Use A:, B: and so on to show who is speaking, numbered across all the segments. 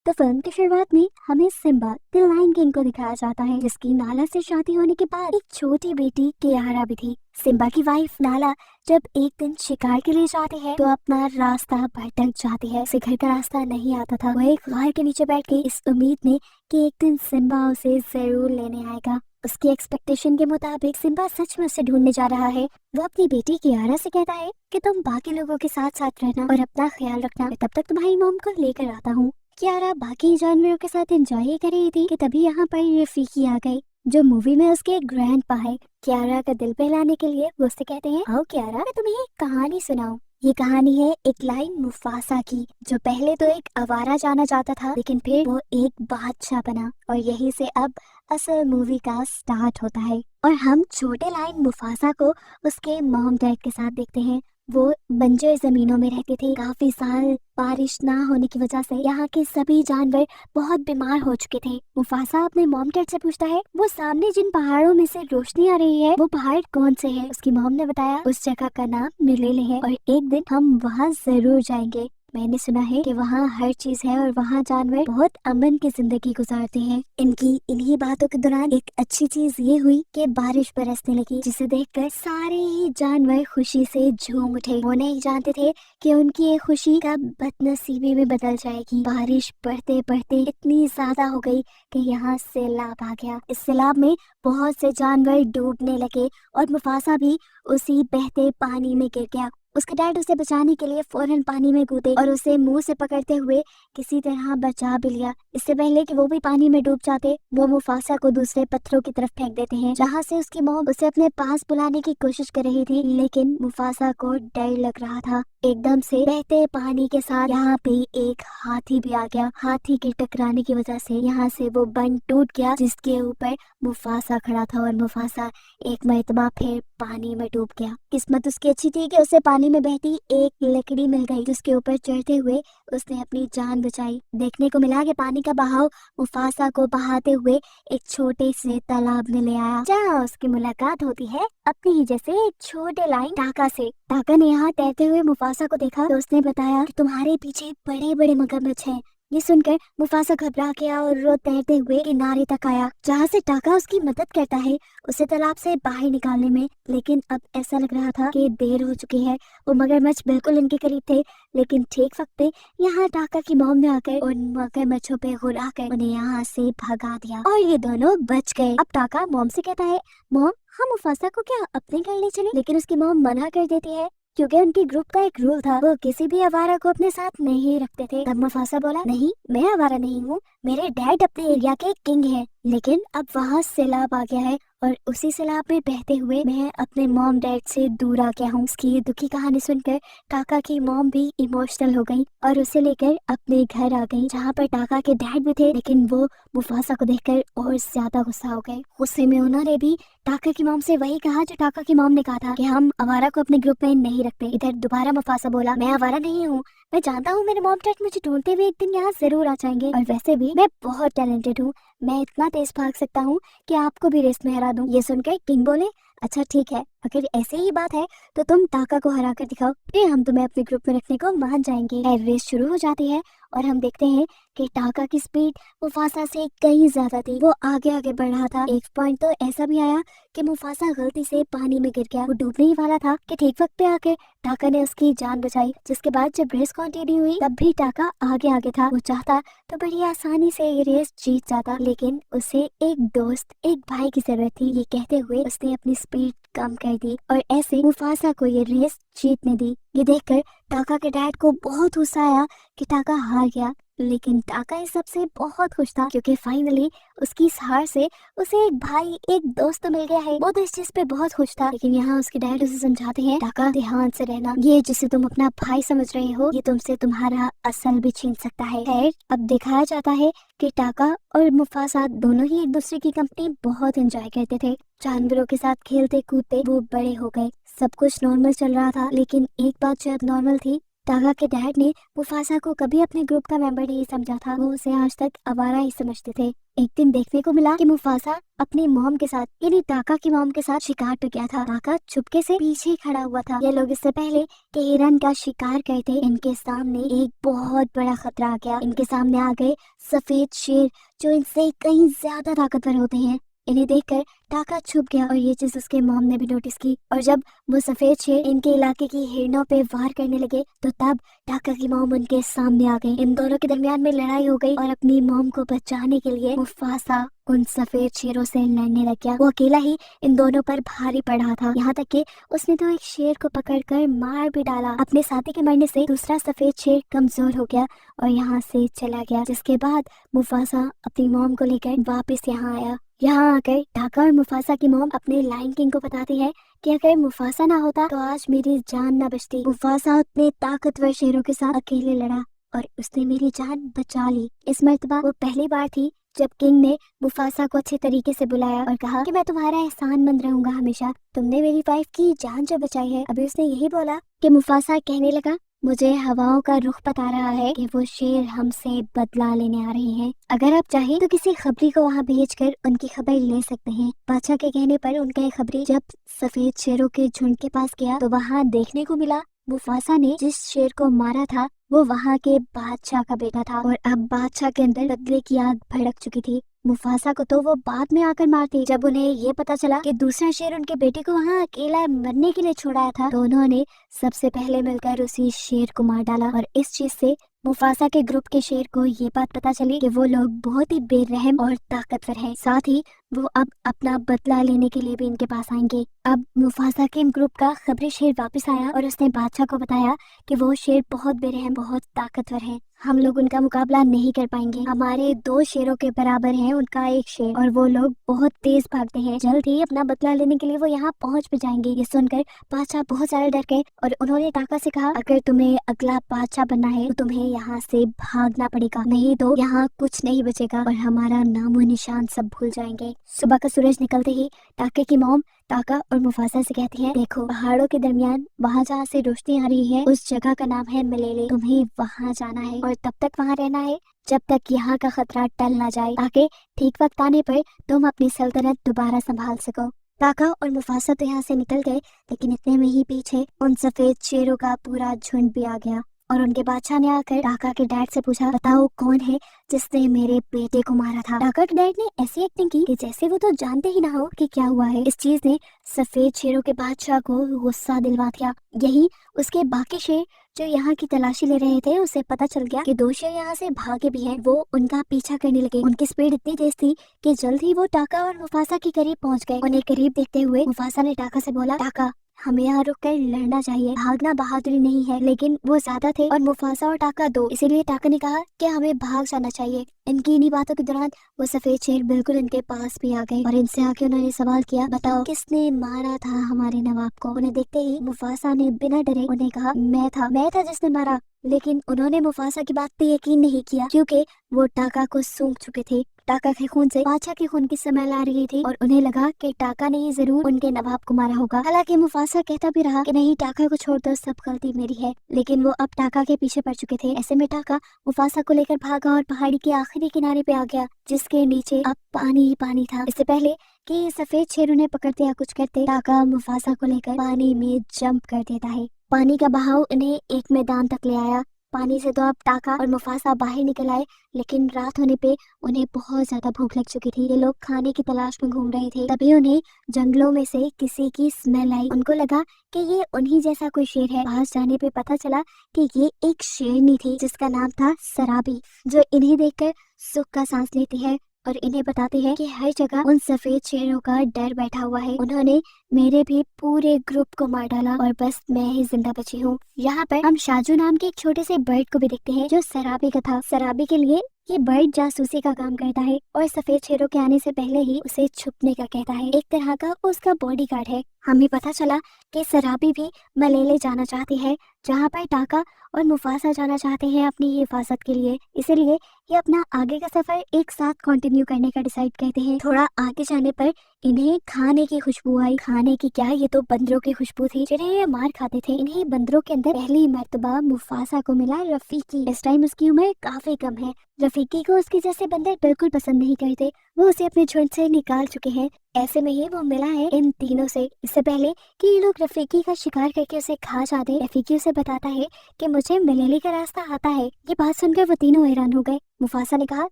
A: तो फिल्म की शुरुआत में हमें सिम्बा द लायन किंग को दिखाया जाता है, जिसकी नाला से शादी होने के बाद एक छोटी बेटी कियारा भी थी। सिम्बा की वाइफ नाला जब एक दिन शिकार के लिए जाती है तो अपना रास्ता भटक जाती है। उसे घर का रास्ता नहीं आता था। वो एक गाय के नीचे बैठ गई इस उम्मीद में कि एक दिन सिम्बा उसे जरूर लेने आएगा। उसकी एक्सपेक्टेशन के मुताबिक सिम्बा सच में उसे ढूंढने जा रहा है। वो अपनी बेटी कियारा से कहता है कि तुम बाकी लोगों के साथ साथ रहना और अपना ख्याल रखना, मैं तब तक तुम्हारी मॉम को लेकर आता हूँ। कियारा बाकी जानवरों के साथ एंजॉय ही कर रही थी कि तभी यहाँ पर रफीकी आ गई, जो मूवी में उसके ग्रैंडपा है। कियारा का दिल बहलाने के लिए वो उससे कहते हैं, आओ कियारा, मैं तुम्हें एक कहानी सुनाऊं। ये कहानी है एक लाइन मुफासा की, जो पहले तो एक आवारा जाना जाता था, लेकिन फिर वो एक बादशाह बना। और यही से अब असल मूवी का स्टार्ट होता है और हम छोटे लाइन मुफासा को उसके मॉम डैड के साथ देखते हैं। वो बंजर जमीनों में रहते थे। काफी साल बारिश ना होने की वजह से यहाँ के सभी जानवर बहुत बीमार हो चुके थे। मुफासा अपने मॉम डैड से पूछता है, वो सामने जिन पहाड़ों में से रोशनी आ रही है वो पहाड़ कौन से है। उसकी मॉम ने बताया, उस जगह का नाम मिलेले है और एक दिन हम वहाँ जरूर जाएंगे। मैंने सुना है कि वहाँ हर चीज है और वहाँ जानवर बहुत अमन की जिंदगी गुजारते हैं। इनकी इन्हीं बातों के दौरान एक अच्छी चीज ये हुई कि बारिश बरसने लगी, जिसे देखकर सारे ही जानवर खुशी से झूम उठे। वो नहीं जानते थे कि उनकी ये खुशी कब बदनसीबी में बदल जाएगी। बारिश पड़ते पड़ते इतनी ज्यादा हो गई कि यहाँ सैलाब आ गया। इस सैलाब में बहुत से जानवर डूबने लगे और मुफासा भी उसी बहते पानी में गिर गया। उसके डैड उसे बचाने के लिए फौरन पानी में कूदे और उसे मुंह से पकड़ते हुए किसी तरह बचा भी लिया। इससे पहले कि वो भी पानी में डूब जाते, वो मुफासा को दूसरे पत्थरों की तरफ फेंक देते हैं, जहाँ से उसकी मॉम उसे अपने पास बुलाने की कोशिश कर रही थी, लेकिन मुफासा को डर लग रहा था। एकदम से बहते पानी के साथ यहाँ पे एक हाथी भी आ गया। हाथी के टकराने की वजह से यहाँ से वो बंद टूट गया, जिसके ऊपर मुफासा खड़ा था और मुफासा एक मरतबा फिर पानी में डूब गया। किस्मत उसकी अच्छी थी कि उसे पानी में बहती एक लकड़ी मिल गई, जिसके ऊपर चढ़ते हुए उसने अपनी जान बचाई। देखने को मिला कि पानी का बहाव मुफासा को बहाते हुए एक छोटे से तालाब में ले आया, जहाँ उसकी मुलाकात होती है अपने ही जैसे एक छोटे लाइन टाका से। टाका ने यहाँ तैरते हुए मुफासा को देखा तो उसने बताया कि तुम्हारे पीछे बड़े बड़े मगरमच्छ हैं। ये सुनकर मुफासा घबरा गया और रो तैरते हुए किनारे तक आया, जहाँ से टाका उसकी मदद करता है उसे तालाब से बाहर निकालने में। लेकिन अब ऐसा लग रहा था कि देर हो चुकी है। वो मगरमच्छ बिल्कुल इनके करीब थे, लेकिन ठीक वक्त पे यहाँ टाका की मॉम ने आकर उन मगरमच्छों पे गुरा कर उन्हें यहाँ से भगा दिया और ये दोनों बच गए। अब टाका मॉम से कहता है, मॉम हम मुफासा को क्या अपने घर ले चले, लेकिन उसकी मॉम मना कर देती है क्योंकि उनके ग्रुप का एक रूल था, वो किसी भी आवारा को अपने साथ नहीं रखते थे। तब मुफासा बोला, नहीं मैं आवारा नहीं हूँ, मेरे डैड अपने एरिया के किंग हैं। लेकिन अब वहाँ सैलाब आ गया है और उसी सैलाब में बहते हुए मैं अपने मॉम डैड से दूर आ गया हूँ। उसकी ये दुखी कहानी सुनकर टाका की मॉम भी इमोशनल हो गई और उसे लेकर अपने घर आ गई, जहाँ पर टाका के डैड भी थे, लेकिन वो मुफासा को देखकर और ज्यादा गुस्सा हो गए। गुस्से में उन्होंने भी टाका की मॉम से वही कहा जो टाका की मॉम ने कहा था कि हम आवारा को अपने ग्रुप में नहीं रखते। इधर दोबारा मुफासा बोला, मैं आवारा नहीं हूँ, मैं जानता हूँ मेरे मॉम डैड मुझे ढूंढते हुए एक दिन यहाँ जरूर आ जाएंगे और वैसे भी मैं बहुत टैलेंटेड हूँ, मैं इतना तेज भाग सकता हूँ कि आपको भी रेस में हरा दूं। ये सुनकर किंग बोले, अच्छा ठीक है, अगर ऐसे ही बात है तो तुम टाका को हरा कर दिखाओ, फिर हम तुम्हें अपने ग्रुप में रखने को मान जाएंगे। रेस शुरू हो जाती है और हम देखते हैं कि टाका की स्पीड मुफासा से कहीं ज्यादा थी। वो आगे आगे बढ़ रहा था। एक पॉइंट तो ऐसा भी आया कि मुफासा गलती से पानी में गिर गया। वो डूबने ही वाला था कि ठीक वक्त पे आकर टाका ने उसकी जान बचाई। जिसके बाद जब रेस कंटिन्यू हुई तब भी टाका आगे आगे था। वो चाहता तो बड़ी आसानी से ये रेस जीत जाता, लेकिन उसे एक दोस्त, एक भाई की जरूरत थी। ये कहते हुए उसने अपनी स्पीड कम कर दी और ऐसे मुफासा को ये रेस जीतने दी। ये देखकर टाका के डैड को बहुत गुस्सा आया कि टाका हार गया, लेकिन टाका इस सबसे बहुत खुश था क्योंकि फाइनली उसकी इस हार से उसे एक भाई, एक दोस्त तो मिल गया है। वो तो इस चीज पे बहुत खुश था, लेकिन यहाँ उसके डैड उसे समझाते हैं, टाका ध्यान से रहना, ये जिसे तुम अपना भाई समझ रहे हो ये तुमसे तुम्हारा असल भी छीन सकता है। खैर अब दिखाया जाता है कि टाका और मुफासा दोनों ही एक दूसरे की कंपनी बहुत एंजॉय करते थे। जानवरों के साथ खेलते कूदते वो बड़े हो गए। सब कुछ नॉर्मल चल रहा था, लेकिन एक बात शायद नॉर्मल थी, टाका के डैड ने मुफासा को कभी अपने ग्रुप का मेंबर नहीं समझा था। वो उसे आज तक आवारा ही समझते थे। एक दिन देखने को मिला कि मुफासा अपनी मॉम के साथ यानी टाका की मॉम के साथ शिकार पे गया था। टाका चुपके से पीछे ही खड़ा हुआ था। ये लोग इससे पहले कि हिरन का शिकार करते, इनके सामने एक बहुत बड़ा खतरा आ गया। इनके सामने आ गए सफेद शेर जो इनसे कहीं ज्यादा ताकतवर होते हैं। इन्हें देखकर टाका छुप गया और ये चीज उसके मॉम ने भी नोटिस की। और जब वो सफेद शेर इनके इलाके की हिरणों पे वार करने लगे तो तब टाका की मॉम उनके सामने आ गई। इन दोनों के दरमियान में लड़ाई हो गई और अपनी मॉम को बचाने के लिए मुफासा उन सफेद शेरों से लड़ने लग गया। वो अकेला ही इन दोनों पर भारी पड़ा था, यहाँ तक कि उसने तो एक शेर को पकड़कर मार भी डाला। अपने साथी के मरने से दूसरा सफेद शेर कमजोर हो गया और यहाँ से चला गया। जिसके बाद मुफासा अपनी मॉम को लेकर वापस यहाँ आया। यहाँ आकर टाका और मुफासा की मॉम अपने लायन किंग को बताती है कि अगर मुफासा ना होता तो आज मेरी जान ना बचती। मुफासा अपने ताकतवर शेरों के साथ अकेले लड़ा और उसने मेरी जान बचा ली। इस मर्तबा वो पहली बार थी जब किंग ने मुफासा को अच्छे तरीके से बुलाया और कहा कि मैं तुम्हारा एहसानमंद रहूंगा हमेशा, तुमने मेरी वाइफ की जान जो बचाई है। अभी उसने यही बोला कि मुफासा कहने लगा, मुझे हवाओं का रुख बता रहा है कि वो शेर हमसे बदला लेने आ रहे हैं। अगर आप चाहें तो किसी खबरी को वहाँ भेजकर उनकी खबर ले सकते हैं। बादशाह के कहने पर उनका एक खबरी जब सफेद शेरों के झुंड के पास गया तो वहाँ देखने को मिला मुफासा ने जिस शेर को मारा था वो वहाँ के बादशाह का बेटा था और अब बादशाह के अंदर बदले की आग भड़क चुकी थी। मुफासा को तो वो बाद में आकर मारती। जब उन्हें ये पता चला कि दूसरा शेर उनके बेटे को वहाँ अकेला मरने के लिए छोड़ाया था तो उन्होंने सबसे पहले मिलकर उसी शेर को मार डाला। और इस चीज से मुफासा के ग्रुप के शेर को ये बात पता चली कि वो लोग बहुत ही बेरहम और ताकतवर हैं। साथ ही वो अब अपना बदला लेने के लिए भी इनके पास आएंगे। अब मुफासा के ग्रुप का खबरी शेर वापस आया और उसने बादशाह को बताया कि वो शेर बहुत बेरहम बहुत ताकतवर है, हम लोग उनका मुकाबला नहीं कर पाएंगे। हमारे 2 शेरों के बराबर है उनका एक शेर और वो लोग बहुत तेज भागते हैं। जल्द ही अपना बदला लेने के लिए वो यहाँ पहुँच भी जाएंगे। ये सुनकर बादशाह बहुत ज्यादा डर गए और उन्होंने टाका से कहा, अगर तुम्हें अगला बादशाह बनना है तो तुम्हें यहाँ से भागना पड़ेगा, नहीं तो यहाँ कुछ नहीं बचेगा और हमारा नामो निशान सब भूल जाएंगे। सुबह का सूरज निकलते ही टाके की मॉम टाका और मुफासा से कहती है, देखो पहाड़ों के दरमियान वहाँ जहाँ से रोशनी आ रही है उस जगह का नाम है मलेले, तुम्हें वहाँ जाना है और तब तक वहाँ रहना है जब तक यहाँ का खतरा टल ना जाए, ताकि ठीक वक्त आने पर तुम अपनी सल्तनत दोबारा संभाल सको। टाका और मुफासा तो यहाँ से निकल गए लेकिन इतने में ही पीछे उन सफेद शेरों का पूरा झुंड भी आ गया और उनके बादशाह ने आकर टाका के डैड से पूछा, बताओ कौन है जिसने मेरे बेटे को मारा था। टाका के डैड ने ऐसी एक्टिंग की कि जैसे वो तो जानते ही ना हो कि क्या हुआ है। इस चीज ने सफेद शेरों के बादशाह को गुस्सा दिलवा दिया। यही उसके बाकी शेर जो यहाँ की तलाशी ले रहे थे उसे पता चल गया कि 2 शेर यहाँ से भागे भी हैं। वो उनका पीछा करने लगे। उनकी स्पीड इतनी तेज थी कि जल्द ही वो टाका और मुफासा के करीब पहुँच गए। उन्हें करीब देखते हुए मुफासा ने टाका से बोला, टाका हमें यहाँ रुक कर लड़ना चाहिए, भागना बहादुरी नहीं है। लेकिन वो ज्यादा थे और मुफासा और टाका 2, इसीलिए टाका ने कहा कि हमें भाग जाना चाहिए। इनकी इन्हीं बातों के दौरान वो सफेद शेर बिल्कुल इनके पास भी आ गए और इनसे आके उन्होंने सवाल किया, बताओ किसने मारा था हमारे नवाब को। उन्हें देखते ही मुफासा ने बिना डरे उन्हें कहा, मैं था जिसने मारा। लेकिन उन्होंने मुफासा की बात पे यकीन नहीं किया क्योंकि वो टाका को सूंघ चुके थे। टाका के खून से बादशाह के खून की स्मेल आ रही थी और उन्हें लगा कि टाका ने ही जरूर उनके नवाब को मारा होगा। हालांकि मुफासा कहता भी रहा कि नहीं, टाका को छोड़ दो, सब गलती मेरी है। लेकिन वो अब टाका के पीछे पड़ चुके थे। ऐसे में टाका मुफासा को लेकर भागा और पहाड़ी के आखिरी किनारे पे आ गया जिसके नीचे अब पानी ही पानी था। इससे पहले कि सफेद शेर उन्हें पकड़ते या कुछ करते, टाका मुफासा को लेकर पानी में जंप कर देता है। पानी का बहाव उन्हें एक मैदान तक ले आया। पानी से तो अब टाका और मुफासा बाहर निकल आए लेकिन रात होने पे उन्हें बहुत ज्यादा भूख लग चुकी थी। ये लोग खाने की तलाश में घूम रहे थे। तभी उन्हें जंगलों में से किसी की स्मेल आई। उनको लगा कि ये उन्हीं जैसा कोई शेर है। पास जाने पे पता चला कि ये एक शेरनी थी जिसका नाम था सराबी, जो इन्हें देखकर सुख का सांस लेती है और इन्हें बताते हैं कि हर जगह उन सफेद शेरों का डर बैठा हुआ है। उन्होंने मेरे भी पूरे ग्रुप को मार डाला और बस मैं ही जिंदा बची हूँ। यहाँ पर हम शाजू नाम के एक छोटे से बर्ड को भी देखते हैं जो सराबी का था। सराबी के लिए ये बर्ड जासूसी का काम करता है और सफेद शेरों के आने से पहले ही उसे छुपने का कहता है। एक तरह का उसका बॉडीगार्ड है। हमें पता चला कि सराबी भी मलेले जाना चाहती है जहाँ पर टाका और मुफासा जाना चाहते हैं अपनी हिफाजत के लिए। इसीलिए ये अपना आगे का सफर एक साथ कंटिन्यू करने का डिसाइड करते हैं। थोड़ा आगे जाने पर इन्हें खाने की खुशबू आई। खाने की क्या, ये तो बंदरों की खुशबू थी जिन्हें ये मार खाते थे। इन्हीं बंदरों के अंदर पहली मर्तबा मुफासा को मिला रफीकी। इस टाइम उसकी उम्र काफी कम है। रफीकी को उसके जैसे बंदर बिल्कुल पसंद नहीं करते, वो उसे अपने झुंड से निकाल चुके हैं। ऐसे में ही वो मिला है इन तीनों से। इससे पहले कि ये लोग रफीकी का शिकार करके उसे खा जाते, रफीकी उसे बताता है कि मुझे मलेली का रास्ता आता है। ये बात सुनकर वो तीनों हैरान हो गए। मुफासा ने कहा,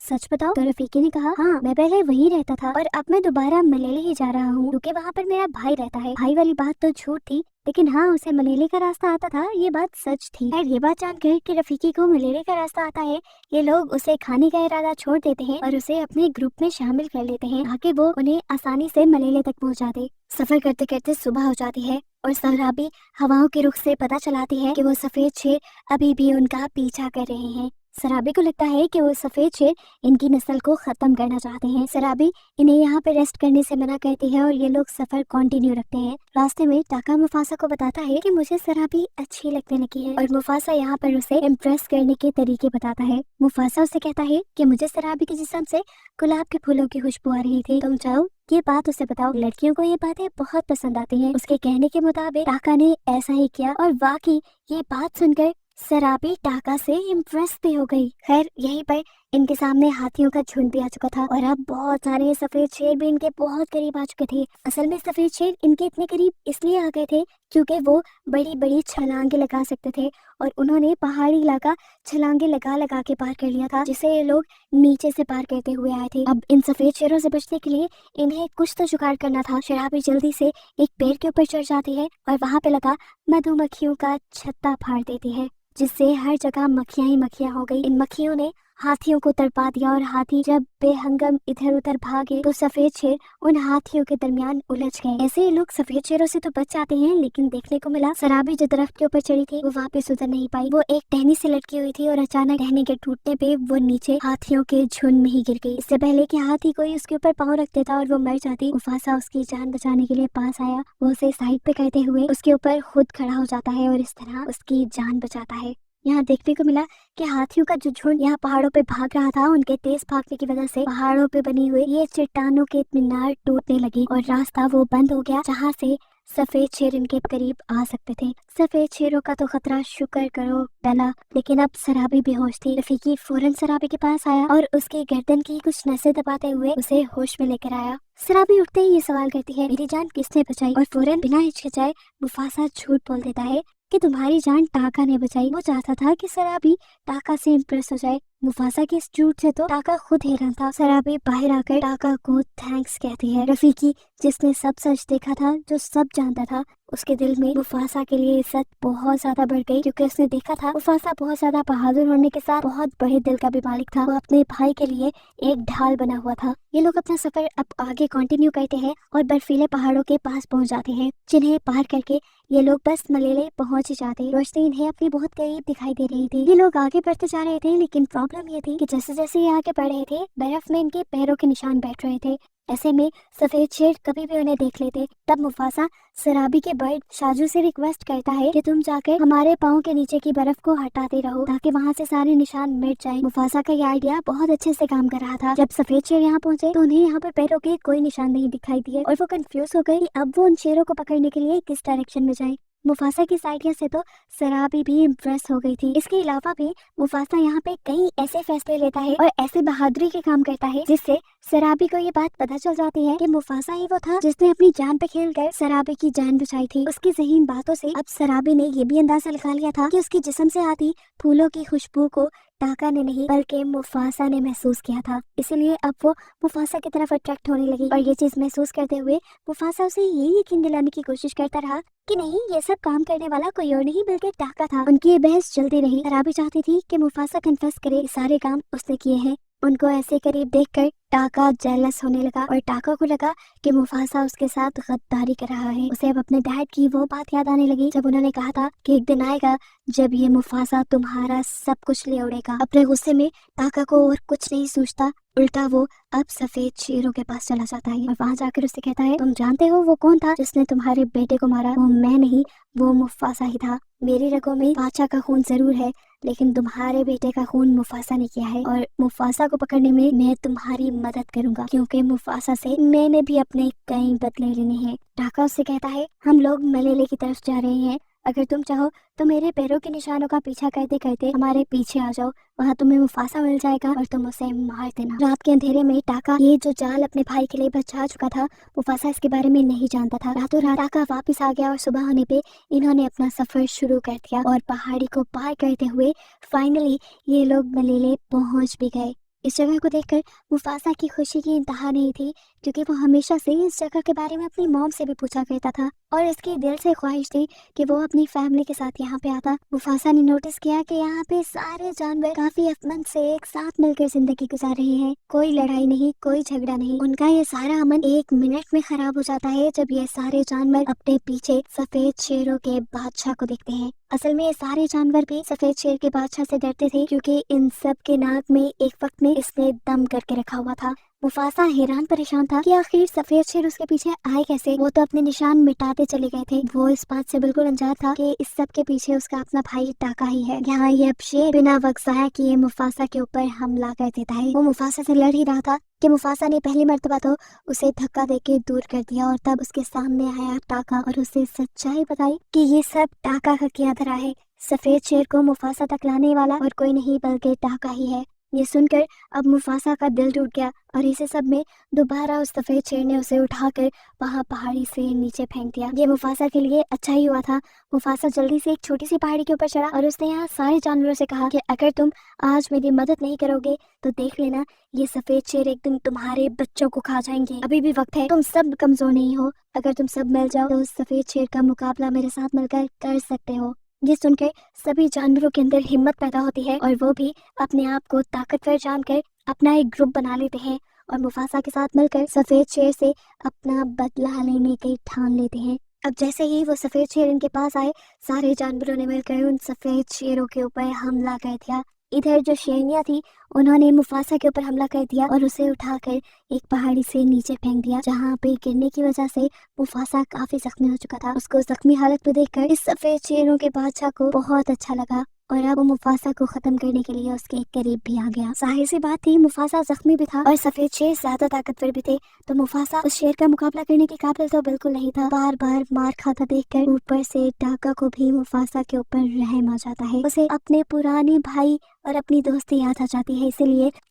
A: सच बताओ? तो रफीकी ने कहा, हाँ, मैं पहले वहीं रहता था और अब मैं दोबारा मलेली ही जा रहा हूँ क्योंकि वहाँ पर मेरा भाई रहता है। भाई वाली बात तो झूठ थी, लेकिन हाँ, उसे मलेली का रास्ता आता था, ये बात सच थी। खैर, ये बात जानकर कि रफीकी को मलेली का रास्ता आता है, ये लोग उसे खाने का इरादा छोड़ देते हैं और उसे अपने ग्रुप में शामिल कर लेते हैं ताकि वो उन्हें आसानी से मलेली तक पहुँचा दे। सफर करते करते सुबह हो जाती है और सराबी हवाओं के रुख से पता चलाती है कि वो सफेद शेर अभी भी उनका पीछा कर रहे हैं। सराबी को लगता है कि वो सफेद शेर इनकी नस्ल को खत्म करना चाहते हैं। सराबी इन्हें यहाँ पे रेस्ट करने से मना करती है और ये लोग सफर कंटिन्यू रखते हैं। रास्ते में टाका मुफासा को बताता है कि मुझे सराबी अच्छी लगने लगी है और मुफासा यहाँ पर उसे इम्प्रेस करने के तरीके बताता है। मुफासा उसे कहता है कि मुझे सराबी के जिस्म से गुलाब के फूलों की खुशबू आ रही थी, तुम चाहो ये बात उसे बताओ। लड़कियों को ये बातें बहुत पसंद आती हैं। उसके कहने के मुताबिक टाका ने ऐसा ही किया और वाकई ये बात सुनकर सराबी टाका से इम्प्रेस भी हो गई। खैर, यहीं पर इनके सामने हाथियों का झुंड भी आ चुका था और अब बहुत सारे सफेद शेर भी इनके बहुत करीब आ चुके थे। असल में सफेद शेर इनके इतने करीब इसलिए आ गए थे क्योंकि वो बड़ी बड़ी छलांगे लगा सकते थे और उन्होंने पहाड़ी इलाका छलांगे लगा लगा के पार कर लिया था, जिसे ये लोग नीचे से पार करते हुए आए थे। अब इन सफेद शेरों से बचने के लिए इन्हें कुछ तो जुगाड़ करना था। शराबी जल्दी से एक पेड़ के ऊपर चढ़ जाती है और वहाँ पे लगा मधुमक्खियों का छत्ता फाड़ देती है, जिससे हर जगह मक्खियां ही मक्खियां हो गई। इन मक्खियों ने हाथियों को तड़पा दिया और हाथी जब बेहंगम इधर उधर भागे तो सफेद शेर उन हाथियों के दरमियान उलझ गए। ऐसे लोग सफेद शेरों से तो बच जाते हैं, लेकिन देखने को मिला सराबी जो दरख्त के ऊपर चढ़ी थी वो वापस उतर नहीं पाई। वो एक टहनी से लटकी हुई थी और अचानक टहनी के टूटने पे वो नीचे हाथियों के झुंड में ही गिर गई। इससे पहले कि हाथी कोई उसके ऊपर पाँव रख देता और वो मर जाती, मुफासा उसकी जान बचाने के लिए पास आया। वो उसे साइड पे करते हुए उसके ऊपर खुद खड़ा हो जाता है और इस तरह उसकी जान बचाता है। यहाँ देखने को मिला कि हाथियों का जो झुंड यहाँ पहाड़ों पे भाग रहा था, उनके तेज भागने की वजह से पहाड़ों पे बनी हुई ये चट्टानों के मीनार टूटने लगी और रास्ता वो बंद हो गया जहाँ से सफेद शेर इनके करीब आ सकते थे। सफेद शेरों का तो खतरा शुक्र करो टला, लेकिन अब सराबी बेहोश थी। रफीकी फौरन सराबी के पास आया और उसकी गर्दन की कुछ नसें दबाते हुए उसे होश में लेकर आया। सराबी उठते ही ये सवाल करती है, मेरी जान किसने बचाई? और फौरन बिना हिचकिचाए मुफासा झूठ बोल देता है कि तुम्हारी जान टाका ने बचाई। वो चाहता था कि सराबी टाका से इम्प्रेस हो जाए। मुफासा के इस झूठ से तो टाका खुद हैरान था। सराबी बाहर आकर टाका को थैंक्स कहती है। रफीकी जिसने सब सच देखा था, जो सब जानता था, उसके दिल में मुफासा के लिए इज्जत बहुत ज्यादा बढ़ गई क्योंकि उसने देखा था मुफासा बहुत ज्यादा बहादुर होने के साथ बहुत बड़े दिल का भी मालिक था। वो अपने भाई के लिए एक ढाल बना हुआ था। ये लोग अपना सफर अब आगे कंटिन्यू करते हैं और बर्फीले पहाड़ों के पास पहुंच जाते हैं, जिन्हें पार करके ये लोग बस मलेले पहुंच ही जाते। रोशनी इन्हें अपनी बहुत करीब दिखाई दे रही थी। ये लोग आगे बढ़ते जा रहे थे, लेकिन प्रॉब्लम ये थी कि जैसे जैसे ये आगे बढ़ रहे थे, बर्फ में इनके पैरों के निशान बैठ रहे थे। ऐसे में सफेद शेर कभी भी उन्हें देख लेते। तब मुफासा सराबी के बर्ड शाजू से रिक्वेस्ट करता है कि तुम जाकर हमारे पाँव के नीचे की बर्फ को हटाते रहो ताकि वहाँ से सारे निशान मिट जाएं। मुफासा का ये आइडिया बहुत अच्छे से काम कर रहा था। जब सफेद शेर यहाँ पहुँचे तो उन्हें यहाँ पर पैरों के कोई निशान नहीं दिखाई दिए और वो कंफ्यूज हो गए कि अब वो उन शेरों को पकड़ने के लिए किस डायरेक्शन में जाए। मुफासा की इस आइडिया से तो सराबी भी इम्प्रेस हो गई थी। इसके अलावा भी मुफासा यहाँ पे कई ऐसे फैसले लेता है और ऐसे बहादुरी के काम करता है जिससे सराबी को ये बात पता चल जाती है कि मुफासा ही वो था जिसने अपनी जान पे खेलकर सराबी की जान बचाई थी। उसकी ज़हीन बातों से अब सराबी ने ये भी अंदाजा लगा लिया था कि उसके जिस्म से आती फूलों की खुशबू को टाका ने नहीं बल्कि मुफासा ने महसूस किया था। इसीलिए अब वो मुफासा की तरफ अट्रैक्ट होने लगी और ये चीज महसूस करते हुए मुफासा उसे ये यकीन दिलाने की कोशिश करता रहा कि नहीं, ये सब काम करने वाला कोई और नहीं बल्कि टाका था। उनकी ये बहस चलती रही। सराबी चाहती थी कि मुफासा कन्फेस करे सारे काम उसने किए हैं। उनको ऐसे करीब देखकर टाका जेलस होने लगा और टाका को लगा कि मुफासा उसके साथ गद्दारी कर रहा है। उसे अब अपने डैड की वो बात याद आने लगी जब उन्होंने कहा था कि एक दिन आएगा जब ये मुफासा तुम्हारा सब कुछ ले उड़ेगा। अपने गुस्से में टाका को और कुछ नहीं सोचता, उल्टा वो अब सफेद शेरों के पास चला जाता है और वहाँ जाकर उससे कहता है, तुम जानते हो वो कौन था जिसने तुम्हारे बेटे को मारा? वो मैं नहीं, वो मुफासा ही था। मेरी रगों में बादशाह का खून जरूर है, लेकिन तुम्हारे बेटे का खून मुफासा ने किया है और मुफासा को पकड़ने में मैं तुम्हारी मदद करूंगा, क्योंकि मुफासा से मैंने भी अपने कई बदले लेने हैं। टाका उससे कहता है, हम लोग मलेले की तरफ जा रहे हैं, अगर तुम चाहो तो मेरे पैरों के निशानों का पीछा करते करते हमारे पीछे आ जाओ, वहाँ तुम्हें मुफासा मिल जाएगा और तुम उसे मार देना। रात के अंधेरे में टाका ये जो जाल अपने भाई के लिए बचा चुका था, मुफासा इसके बारे में नहीं जानता था। रातों रात टाका वापस आ गया और सुबह होने पे इन्होंने अपना सफर शुरू कर दिया और पहाड़ी को पार करते हुए फाइनली ये लोग मलेले पहुंच भी गए। इस जगह को देखकर मुफासा की खुशी की इंतहा नहीं थी, क्योंकि वो हमेशा से इस जगह के बारे में अपनी मॉम से भी पूछा करता था और इसकी दिल से ख्वाहिश थी कि वो अपनी फैमिली के साथ यहाँ पे आता। मुफासा ने नोटिस किया कि यहाँ पे सारे जानवर काफी अमन से एक साथ मिलकर जिंदगी गुजार रहे हैं। कोई लड़ाई नहीं, कोई झगड़ा नहीं। उनका ये सारा अमन 1 मिनट में खराब हो जाता है जब ये सारे जानवर अपने पीछे सफेद शेरों के बादशाह को देखते हैं। असल में ये सारे जानवर भी सफेद शेर के बादशाह से डरते थे, क्योंकि इन सब के नाक में एक वक्त में इसने दम करके रखा हुआ था। मुफासा हैरान परेशान था कि आखिर सफेद शेर उसके पीछे आए कैसे। वो तो अपने निशान मिटाते चले गए थे। वो इस बात से बिल्कुल अनजान था कि इस सब के पीछे उसका अपना भाई टाका ही है। यहाँ ये अब शेर बिना वक्त ज़ाया किए मुफासा के ऊपर हमला कर देता है। वो मुफासा से लड़ ही रहा था कि मुफासा ने पहली मर्तबा तो उसे धक्का देके दूर कर दिया और तब उसके सामने आया टाका और उसे सच्चाई बताई कि ये सब टाका का किया धरा है। सफेद शेर को मुफासा तक लाने वाला और कोई नहीं बल्कि टाका ही है। ये सुनकर अब मुफासा का दिल टूट गया और इसी सब में दोबारा उस सफेद शेर ने उसे उठाकर वहाँ पहाड़ी से नीचे फेंक दिया। ये मुफासा के लिए अच्छा ही हुआ था। मुफासा जल्दी से एक छोटी सी पहाड़ी के ऊपर चढ़ा और उसने यहाँ सारे जानवरों से कहा कि अगर तुम आज मेरी मदद नहीं करोगे तो देख लेना ये सफेद शेर एक दिन तुम्हारे बच्चों को खा जाएंगे। अभी भी वक्त है, तुम सब कमजोर नहीं हो। अगर तुम सब मिल जाओ तो उस सफेद शेर का मुकाबला मेरे साथ मिलकर कर सकते हो। ये सुनकर सभी जानवरों के अंदर हिम्मत पैदा होती है और वो भी अपने आप को ताकतवर जानकर अपना एक ग्रुप बना लेते हैं और मुफासा के साथ मिलकर सफेद शेर से अपना बदला लेने की ठान लेते हैं। अब जैसे ही वो सफेद शेर इनके पास आए, सारे जानवरों ने मिलकर उन सफेद शेरों के ऊपर हमला कर दिया। इधर जो शेरनियां थी उन्होंने मुफासा के ऊपर हमला कर दिया और उसे उठाकर एक पहाड़ी से नीचे फेंक दिया, जहाँ पे गिरने की वजह से मुफासा काफी जख्मी हो चुका था। उसको जख्मी हालत में देखकर इस सफेद शेरों के बादशाह को बहुत अच्छा लगा और अब वो मुफासा को खत्म करने के लिए उसके करीब भी आ गया। जाहिर सी बात थी, मुफासा जख्मी भी था और सफेद शेर ज्यादा ताकतवर भी थे, तो मुफासा उस शेर का मुकाबला करने के काबिल तो बिल्कुल नहीं था। बार बार मार खाता देखकर ऊपर से टाका को भी मुफासा के ऊपर रहम आ जाता है। उसे अपने पुराने भाई और अपनी दोस्ती याद आ जाती है,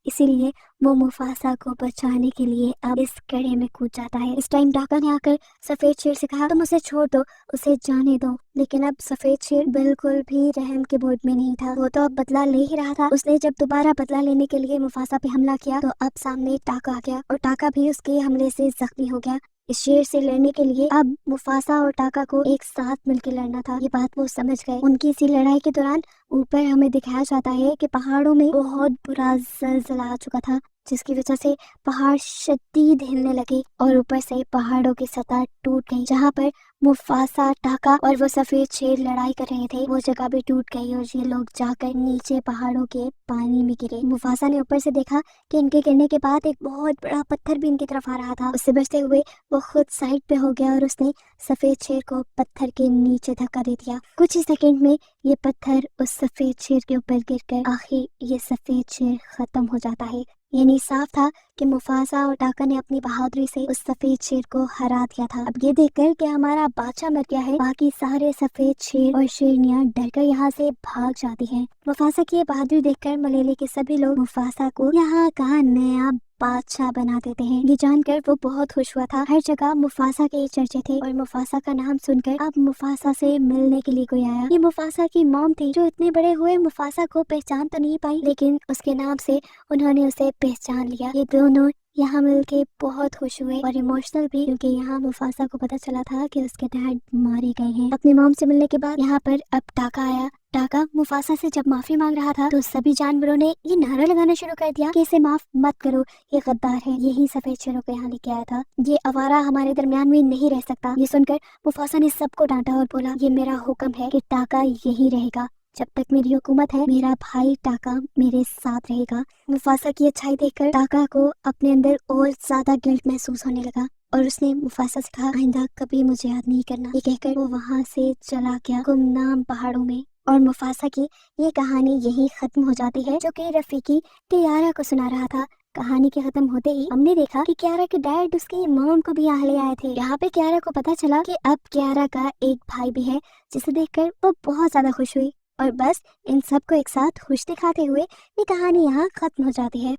A: इसीलिए वो मुफासा को बचाने के लिए अब इस कड़े में कूद जाता है। इस टाइम टाका ने आकर सफेद शेर से कहा, तुम उसे छोड़ दो, उसे जाने दो। लेकिन अब सफेद शेर बिल्कुल भी रहम के मूड में नहीं था। वो तो अब बदला ले ही रहा था। उसने जब दोबारा बदला लेने के लिए मुफासा पे हमला किया तो अब सामने टाका आ गया और टाका भी उसके हमले से जख्मी हो गया। इस शेर से लड़ने के लिए अब मुफासा और टाका को एक साथ मिलकर लड़ना था। ये बात वो समझ गए। उनकी इसी लड़ाई के दौरान ऊपर हमें दिखाया जाता है कि पहाड़ों में बहुत बुरा ज़लज़ला आ चुका था, जिसकी वजह से पहाड़ शदीद हिलने लगे और ऊपर से पहाड़ों की सतह टूट गई। जहाँ पर मुफासा, टाका और वो सफेद शेर लड़ाई कर रहे थे, वो जगह भी टूट गई और ये लोग जाकर नीचे पहाड़ों के पानी में गिरे। मुफासा ने ऊपर से देखा कि इनके गिरने के बाद एक बहुत बड़ा पत्थर भी इनकी तरफ आ रहा था। उससे बचते हुए वो खुद साइड पे हो गया और उसने सफेद शेर को पत्थर के नीचे धक्का दे दिया। कुछ ही सेकंड में ये पत्थर उस सफेद शेर के ऊपर गिरकर आखिर ये सफेद शेर खत्म हो जाता है। यानी साफ था कि मुफासा और टाका ने अपनी बहादुरी से उस सफेद शेर को हरा दिया था। अब ये देखकर कि हमारा बादशाह मर गया है, बाकी सारे सफेद शेर और शेरनियां डरकर यहाँ से भाग जाती हैं। मुफासा की ये बहादुरी देखकर मलेले के सभी लोग मुफासा को यहाँ का नया बादशाह बना देते हैं। ये जानकर वो बहुत खुश हुआ था। हर जगह मुफासा के चर्चे थे और मुफासा का नाम सुनकर अब मुफासा से मिलने के लिए कोई आया। ये मुफासा की मॉम थी, जो इतने बड़े हुए मुफासा को पहचान तो नहीं पाई, लेकिन उसके नाम से उन्होंने उसे पहचान लिया। ये दोनों यहाँ मिलके बहुत खुश हुए और इमोशनल भी, क्योंकि यहाँ मुफासा को पता चला था कि उसके डैड मारे गए हैं। अपनी मॉम से मिलने के बाद यहाँ पर अब टाका आया। टाका मुफासा से जब माफी मांग रहा था तो सभी जानवरों ने ये नारा लगाना शुरू कर दिया कि इसे माफ मत करो, ये गद्दार है। यही सफेद शेरों को यहाँ लेके आया था, ये आवारा हमारे दरमियान में नहीं रह सकता। ये सुनकर मुफासा ने सबको डांटा और बोला, ये मेरा हुक्म है कि टाका यही रहेगा, जब तक मेरी हुकूमत है मेरा भाई टाका मेरे साथ रहेगा। मुफासा की अच्छाई देखकर टाका को अपने अंदर और ज्यादा गिल्ट महसूस होने लगा और उसने मुफासा से कहा, आइंदा कभी मुझे याद नहीं करना। ये कहकर वो वहाँ से चला गया गुमनाम पहाड़ों में। और मुफासा की ये कहानी यही खत्म हो जाती है, जो कि रफीकी कियारा को सुना रहा था। कहानी के खत्म होते ही हमने देखा कि कियारा के डैड उसकी मॉम को भी यहाँ ले आए थे। यहाँ पे कियारा को पता चला कि अब कियारा का एक भाई भी है, जिसे देखकर वो बहुत ज्यादा खुश हुई। और बस इन सबको एक साथ खुश दिखाते हुए ये कहानी यहाँ खत्म हो जाती है।